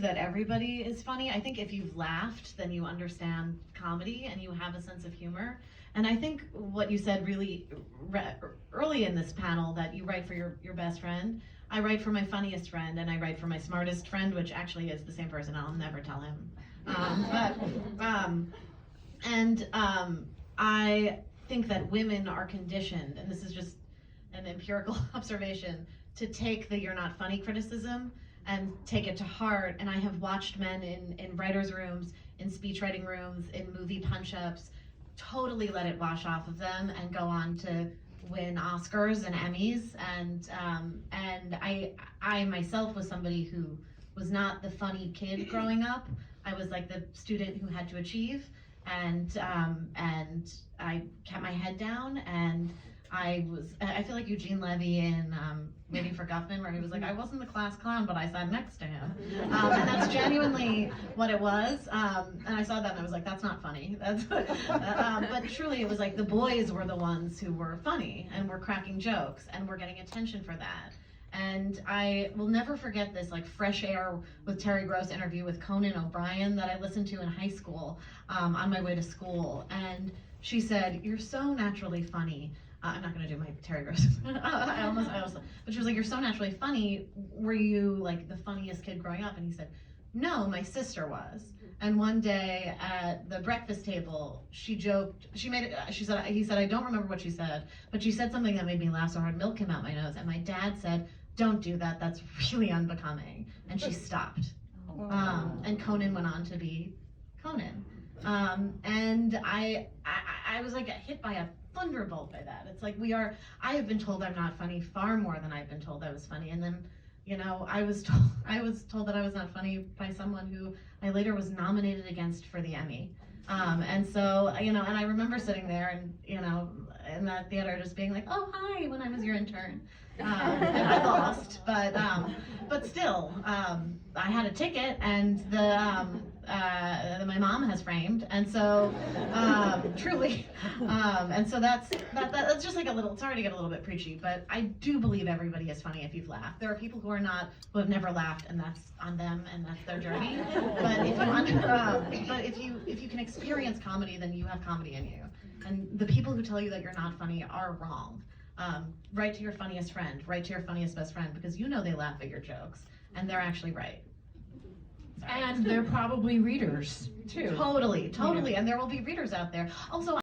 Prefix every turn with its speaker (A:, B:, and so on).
A: that everybody is funny. I think if you've laughed, then you understand comedy and you have a sense of humor. And I think what you said really early in this panel, that you write for your best friend. I write for my funniest friend, and I write for my smartest friend, which actually is the same person. I'll never tell him. I think that women are conditioned, and this is just an empirical observation, to take the "you're not funny" criticism and take it to heart. And I have watched men in writers' rooms, in speechwriting rooms, in movie punch-ups, totally let it wash off of them and go on to win Oscars and Emmys. And I myself was somebody who was not the funny kid growing up. I was like the student who had to achieve, and I kept my head down, and I feel like Eugene Levy in Waiting for Guffman, where he was like, I wasn't the class clown, but I sat next to him. And that's genuinely what it was. And I saw that and I was like, that's not funny. But truly it was like the boys were the ones who were funny and were cracking jokes and were getting attention for that. And I will never forget this like Fresh Air with Terry Gross interview with Conan O'Brien that I listened to in high school on my way to school. And she said, "You're so naturally funny." I'm not gonna do my Terry Gross. I almost, but she was like, "You're so naturally funny. Were you like the funniest kid growing up?" And he said, "No, my sister was." And one day at the breakfast table, she joked, he said, I don't remember what she said, but she said something that made me laugh so hard, milk came out my nose. And my dad said, "Don't do that, that's really unbecoming." And she stopped. And Conan went on to be Conan. And I was like hit by a thunderbolt by that. It's like I have been told I'm not funny far more than I've been told I was funny. And then, I was told that I was not funny by someone who I later was nominated against for the Emmy. And so, and I remember sitting there and, in that theater just being like, "Oh, hi," when I was your intern. And I lost, but still, I had a ticket, and my mom has framed, and so truly, and so that's just like a little. Sorry to get a little bit preachy, but I do believe everybody is funny if you've laughed. There are people who have never laughed, and that's on them, and that's their journey. But if you can experience comedy, then you have comedy in you. And the people who tell you that you're not funny are wrong. Write to your funniest friend, write to your funniest best friend, because they laugh at your jokes, and they're actually right.
B: Sorry. And they're probably readers too.
A: Totally, and there will be readers out there. Also,